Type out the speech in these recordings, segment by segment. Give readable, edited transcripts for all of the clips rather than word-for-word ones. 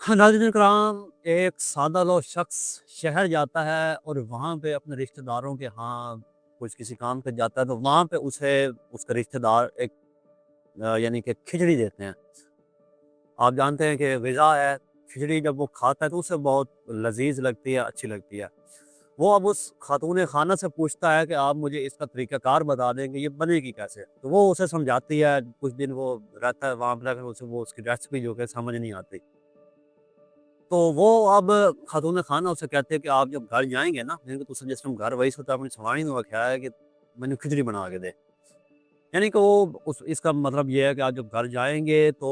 नाज़रीन कराम, एक सादा लो शख्स शहर जाता है और वहाँ पे अपने रिश्तेदारों के यहाँ कुछ किसी काम पे जाता है, तो वहाँ पे उसे उसके रिश्तेदार एक यानी कि खिचड़ी देते हैं। आप जानते हैं कि ग़िज़ा है, खिचड़ी जब वो खाता है तो उसे बहुत लज़ीज़ लगती है, अच्छी लगती है। वो अब उस खातून खाना से पूछता है कि आप मुझे इसका तरीक़ाकार बता दें कि ये बनेगी कैसे? तो वो उसे समझाती है, कुछ दिन वो रहता है वहाँ पे, उसे वो उसकी रेसिपी जो है समझ नहीं आती। तो वो अब खातून खाना उसे कहते हैं कि आप जब घर जाएँगे ना, मैंने कहा तुसीं जिस टाइम घर वही सो अपनी सवाणी ने आख्या है कि मैंने खिचड़ी बना के दे। यानी कि वो उस इसका मतलब ये है कि आप जब घर जाएँगे तो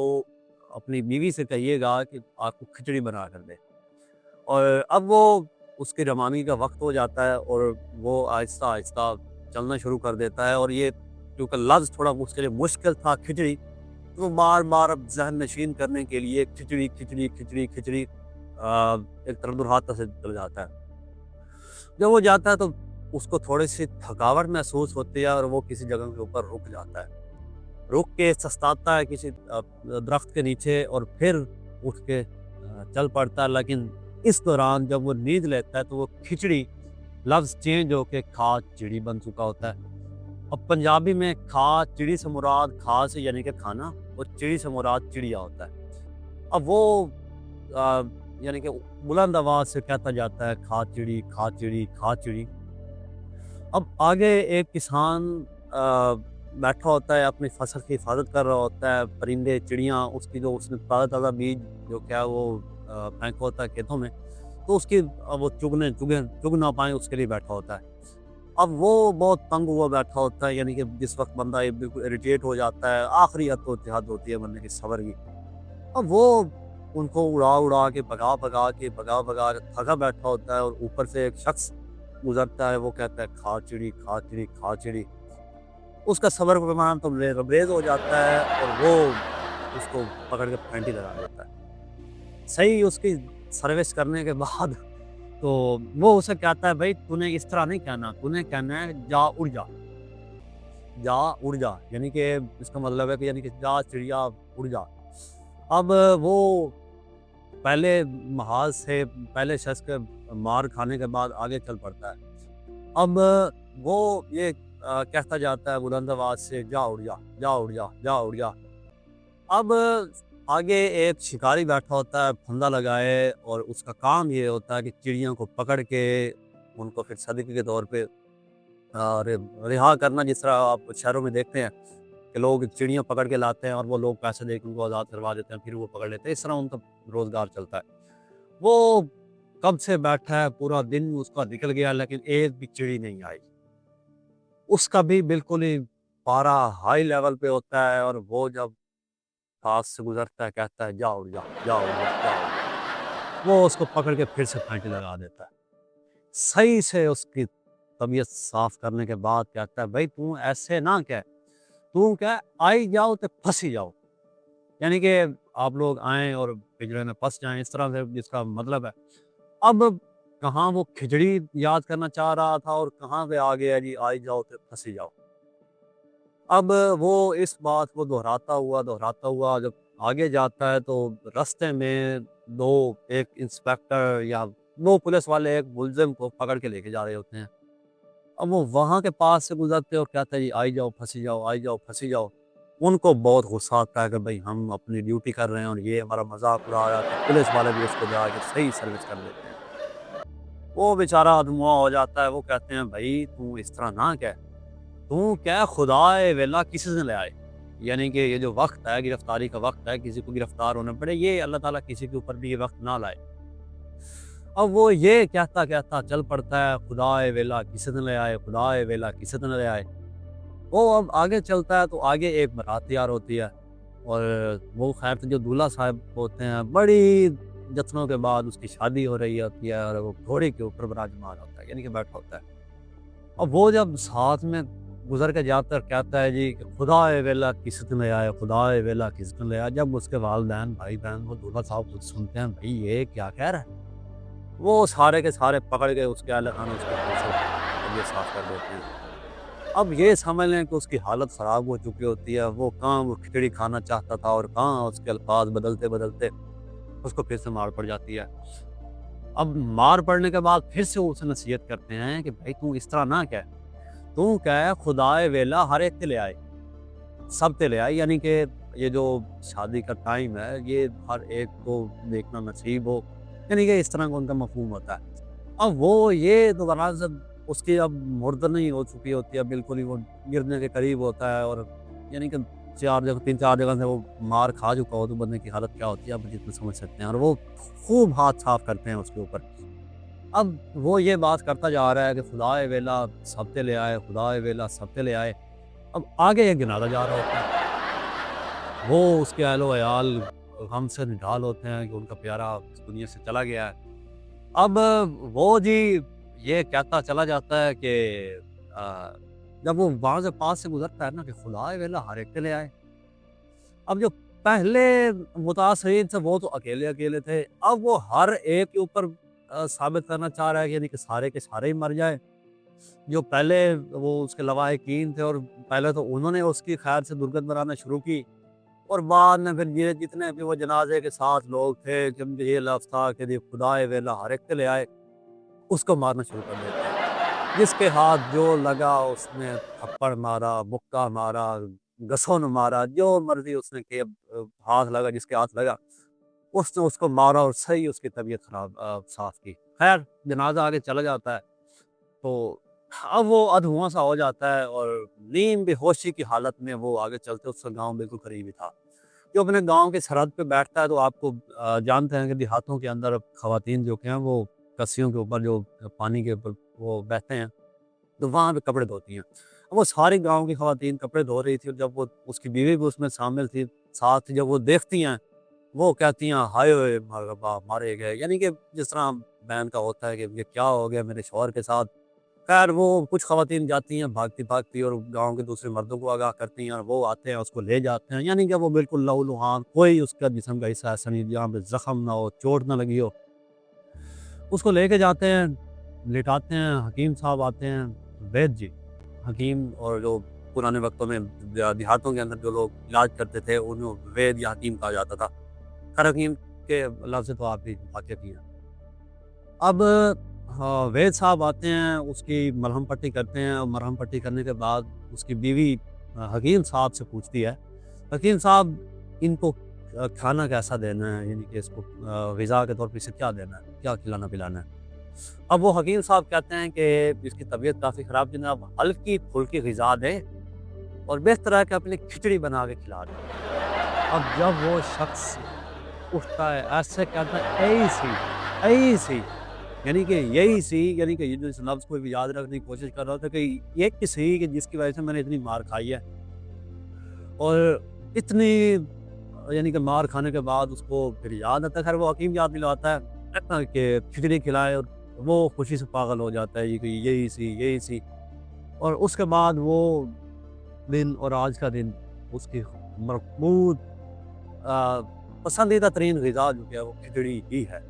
अपनी बीवी से कहिएगा कि आपको खिचड़ी बना कर दे। और अब वो उसकी रवानगी का वक़्त हो जाता है और वो आहिस्ता-आहिस्ता चलना शुरू कर देता है, और ये क्योंकि लफ्ज़ थोड़ा उसके लिए मुश्किल था खिचड़ी, तो वो बार-बार अब ज़हन नशीन करने के लिए खिचड़ी, खिचड़ी, खिचड़ी, खिचड़ी एक तरंदुरहात से चला जाता है। जब वो जाता है तो उसको थोड़ी-सी थकावट महसूस होती है और वो किसी जगह के ऊपर रुक जाता है। रुक के सस्ताता है किसी दरख्त के नीचे और फिर उठ के चल पड़ता है। लेकिन इस दौरान जब वो नींद लेता है तो वो खिचड़ी लफ्ज़ चेंज होके खा चिड़ी बन चुका होता है। अब पंजाबी में खा चिड़ी से मुराद खा से यानी कि खाना और चिड़ी से मुराद चिड़िया होता है। अब वो अ, यानी कि बुलंद आवाज़ से कहता जाता है खा चिड़ी, खा चिड़ी, खा चिड़ी। अब आगे एक किसान बैठा होता है, अपनी फसल की हिफाजत कर रहा होता है, परिंदे, चिड़ियाँ उसकी जो उसने ताज़ा-ताज़ा बीज जो क्या वो फेंका होता है खेतों में, तो उसकी वो चुग ना पाएँ उसके लिए बैठा होता है। अब वो बहुत तंग हुआ बैठा होता है, यानी कि जिस वक़्त बंदा ये बिल्कुल इरिटेट हो जाता है, आखिरी हद होती है बंदे की सब्र की। अब वो उनको उड़ा-उड़ा के, भगा-भगा के, भगा-भगा के थका बैठा होता है और ऊपर से एक शख्स गुज़रता है, वो कहता है खा चिड़ी, खा चिड़ी, खा चिड़ी। उसका सब्र का पैमाना तो लबरेज़ हो जाता है और वो उसको पकड़ के फैंटी लगा देता है। सही उसकी सर्विस करने के बाद तो वो उसे कहता है, भई तूने इस तरह नहीं कहना, तूने कहना है जा उड़ जा, जा उड़ जा। यानी कि इसका मतलब है कि यानी कि जा चिड़िया उड़ जा। अब वो पहले महाज़ से पहले शख्स के मार खाने के बाद आगे चल पड़ता है। अब वो ये कहता जाता है बुलंद आवाज़ से जा उड़ जा, जा उड़ जा, जा उड़ जा। अब आगे एक शिकारी बैठा होता है फंदा लगाए, और उसका काम ये होता है कि चिड़ियों को पकड़ के उनको फिर सदक़े के तौर पे रिहा करना। जिस तरह आप शहरों में देखते हैं कि लोग चिड़ियाँ पकड़ के लाते हैं और वो लोग पैसे देके उनको आज़ाद करवा देते हैं, फिर वो पकड़ लेते हैं। इस तरह उनका रोज़गार चलता है। वो कब से बैठा है, पूरा दिन उसका निकल गया लेकिन एक भी चिड़ी नहीं आई। उसका भी बिल्कुल ही पारा हाई लेवल पे होता है और वो जब पास से गुज़रता है कहता है जा उड़ जा, जा उड़ जा, जा उड़ जा। वो उसको पकड़ के फिर से फैंटी लगा देता है। सही से उसकी तबीयत साफ़ करने के बाद कहता है, भई तू ऐसे ना कह, तू कह आई जाओ ते फँसी जाओ। यानी कि आप लोग आएँ और पिंजरे में फँस जाएँ, इस तरह से जिसका मतलब है। अब कहाँ वो खिचड़ी याद करना चाह रहा था और कहाँ पे आ गया जी आई जाओ ते फँसी जाओ। अब वो इस बात को दोहराता हुआ जब आगे जाता है तो रास्ते में 2 एक इंस्पेक्टर या 2 पुलिस वाले एक मुलज़िम को पकड़ के लेके जा रहे होते हैं। अब वो वहाँ के पास से गुज़रते और कहता है जी आई जाओ, फँसी जाओ, आई जाओ, फँसी जाओ। उनको बहुत गुस्सा आता है कि भई हम अपनी ड्यूटी कर रहे हैं और ये हमारा मज़ाक उड़ा रहा है, तो पुलिस वाले भी उसको जाके सही सर्विस कर देते हैं। वो बेचारा अधमुआ हो जाता है, वो कहते हैं भई तू इस तरह ना कह, तू क्या खुदाए वेला किसी से ले आए। यानी कि ये जो वक़्त है, गिरफ्तारी का वक़्त है, किसी को गिरफ्तार होना पड़े, ये अल्लाह ताला किसी के ऊपर भी ये वक़्त ना लाए। अब वो ये कहता-कहता चल पड़ता है, खुदाए वेला किसी दिन ले आए, खुदाए वेला किसी दिन ले आए। वो अब आगे चलता है तो आगे एक बारात तैयार होती है और वो खैर जो दूल्हा साहब होते हैं, बड़ी जश्नों के बाद उसकी शादी हो रही होती है और वो घोड़े के ऊपर विराजमान होता है, यानी कि बैठा होता है। अब वो जब साथ में गुज़र के जाता है कहता है जी कि खुदाए वेला किसी दिन ले आए, खुदाए वेला किसी दिन ले आए। जब उसके वालिदैन, भाई-बहन वो दूल्हा साहब खुद सुनते हैं, भई ये क्या कह रहा है? वो सारे के सारे पकड़ के उसके आले खाने उसके तबीयत साफ़ कर देते हैं। अब ये समझ लें कि उसकी हालत ख़राब हो चुकी होती है, वो कहाँ वो खिचड़ी खाना चाहता था और कहाँ उसके अल्फाज बदलते-बदलते اس کو پھر سے مار پڑ جاتی ہے۔ اب مار پڑنے کے بعد پھر سے اسے نصیحت کرتے ہیں کہ بھائی تو اس طرح نہ کہہ، تو کہے خدائے ویلا ہر ایک تے لے آئے، سب تے لے آئے، یعنی کہ یہ جو شادی کا ٹائم ہے یہ ہر ایک کو دیکھنا نصیب ہو، یعنی کہ اس طرح کا ان کا مفہوم ہوتا ہے۔ اب وہ یہ دوبارہ جب اس کی اب مردہ نہیں ہو چکی ہوتی ہے، بالکل ہی وہ گرنے کے قریب ہوتا ہے، اور یعنی کہ تین چار جگہ سے وہ مار کھا چکا ہو تو بندے کی حالت کیا ہوتی ہے آپ جتنا سمجھ سکتے ہیں، اور وہ خوب ہاتھ صاف کرتے ہیں اس کے اوپر۔ اب وہ یہ بات کرتا جا رہا ہے کہ خدائے ویلا سب تے لے آئے، خدائے ویلا سب تے لے آئے۔ اب آگے ایک جنازہ جا رہا ہوتا ہے، وہ اس کے اہل و عیال غم سے نڈال ہوتے ہیں کہ ان کا پیارا اس دنیا سے چلا گیا ہے۔ اب وہ جی یہ کہتا چلا جاتا ہے کہ جب وہ وہاں سے پاس سے گزرتا ہے نا کہ خدائے ویلا ہر ایک تے لے آئے۔ اب جو پہلے متاثرین تھے وہ تو اکیلے اکیلے تھے، اب وہ ہر ایک کے اوپر ثابت کرنا چاہ رہا ہے کہ یعنی کہ سارے کے سارے ہی مر جائیں۔ جو پہلے وہ اس کے لواحقین تھے اور پہلے تو انہوں نے اس کی خیر سے درگت بنانا شروع کی، اور بعد میں پھر یہ جتنے بھی وہ جنازے کے ساتھ لوگ تھے جب یہ لفظ تھا کہ یہ خدائے ویلا ہر ایک تے لے آئے، اس کو مارنا شروع کر دیتے ہیں۔ جس کے ہاتھ جو لگا اس نے تھپڑ مارا، مکہ مارا، گسون مارا، جو مرضی اس نے کہ ہاتھ لگا جس کے ہاتھ لگا اس نے اس کو مارا اور صحیح اس کی طبیعت خراب صاف کی۔ خیر جنازہ آگے چلا جاتا ہے تو اب وہ ادھواں سا ہو جاتا ہے، اور نیم بے ہوشی کی حالت میں وہ آگے چلتے، اس کا گاؤں بالکل قریب ہی تھا۔ جو اپنے گاؤں کی سرحد پہ بیٹھتا ہے تو آپ کو جانتے ہیں کہ دیہاتوں کے اندر خواتین جو کہ ہیں وہ کسیوں کے اوپر جو پانی کے اوپر وہ بیٹھتے ہیں تو وہاں پہ کپڑے دھوتی ہیں۔ وہ ساری گاؤں کی خواتین کپڑے دھو رہی تھی، اور جب وہ اس کی بیوی بھی اس میں شامل تھی ساتھ، جب وہ دیکھتی ہیں وہ کہتی ہیں ہائے ہوئے مارے گئے، یعنی کہ جس طرح بہن کا ہوتا ہے کہ یہ کیا ہو گیا میرے شوہر کے ساتھ۔ خیر وہ کچھ خواتین جاتی ہیں بھاگتی بھاگتی اور گاؤں کے دوسرے مردوں کو آگاہ کرتی ہیں، اور وہ آتے ہیں اس کو لے جاتے ہیں، یعنی کہ وہ بالکل لہو لہان، کوئی اس کا جسم کا حصہ ایسا نہیں جہاں پہ زخم نہ ہو، چوٹ نہ لگی ہو۔ اس کو لے کے جاتے ہیں، لٹاتے ہیں، حکیم صاحب آتے ہیں، وید جی حکیم، اور جو پرانے وقتوں میں دیہاتوں کے اندر جو لوگ علاج کرتے تھے انہوں وید یا حکیم کہا جاتا تھا۔ خیر حکیم کے لفظ تو آپ بھی واقع ہیں۔ اب وید صاحب آتے ہیں، اس کی مرہم پٹی کرتے ہیں، اور مرہم پٹی کرنے کے بعد اس کی بیوی حکیم صاحب سے پوچھتی ہے حکیم صاحب ان کو کھانا کیسا دینا ہے، یعنی کہ اس کو غذا کے طور پر اسے کیا دینا ہے، کیا کھلانا پلانا ہے۔ اب وہ حکیم صاحب کہتے ہیں کہ اس کی طبیعت کافی خراب، جناب ہلکی پھلکی غذا دیں اور بہتر ہے کہ اپنی کھچڑی بنا کے کھلا دیں۔ اب جب وہ شخص اٹھتا ہے ایسے کہتا ہے ائی سی، یعنی کہ یہی سی، یعنی کہ یہ جو اس لفظ کو بھی یاد رکھنے کی کوشش کر رہا تھا کہ یہ کسی کہ جس کی وجہ سے میں نے اتنی مار کھائی ہے، اور اتنی یعنی کہ مار کھانے کے بعد اس کو پھر یاد آتا ہے۔ خیر وہ حکیم یاد دلاتا ہے کہ کھچڑی کھلائے، اور وہ خوشی سے پاگل ہو جاتا ہے کہ یہی سی، اور اس کے بعد وہ دن اور آج کا دن اس کی مربوط پسندیدہ ترین غذا جو کہ وہ کھچڑی ہی ہے۔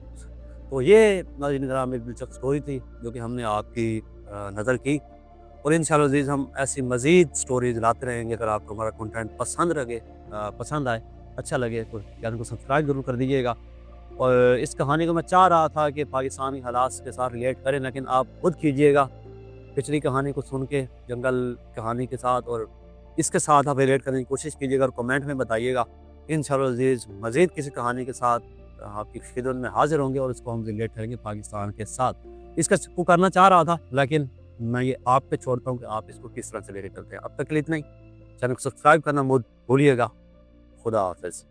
تو یہ ناظرین کرام ایک دلچسپ اسٹوری تھی جو کہ ہم نے آپ کی نظر کی، اور انشاءاللہ عزیز ہم ایسی مزید سٹوریز لاتے رہیں گے۔ اگر آپ کو ہمارا کنٹینٹ پسند آئے، اچھا لگے تو چینل کو سبسکرائب ضرور کر دیجیے گا۔ اور اس کہانی کو میں چاہ رہا تھا کہ پاکستانی حالات کے ساتھ ریلیٹ کریں، لیکن آپ خود کیجیے گا پچھلی کہانی کو سن کے، جنگل کہانی کے ساتھ، اور اس کے ساتھ آپ ریلیٹ کرنے کی کوشش کیجیے گا اور کمنٹ میں بتائیے گا۔ انشاءاللہ عزیز مزید کسی کہانی کے ساتھ آپ کی خدمت میں حاضر ہوں گے، اور اس کو ہم ریلیٹ کریں گے پاکستان کے ساتھ۔ اس کا کرنا چاہ رہا تھا لیکن میں یہ آپ پہ چھوڑتا ہوں کہ آپ اس کو کس طرح سے ریلیٹ کرتے ہیں۔ اب تک کے لیے اتنا ہی، چینل کو سبسکرائب کرنا مت بھولیے گا۔ خدا حافظ۔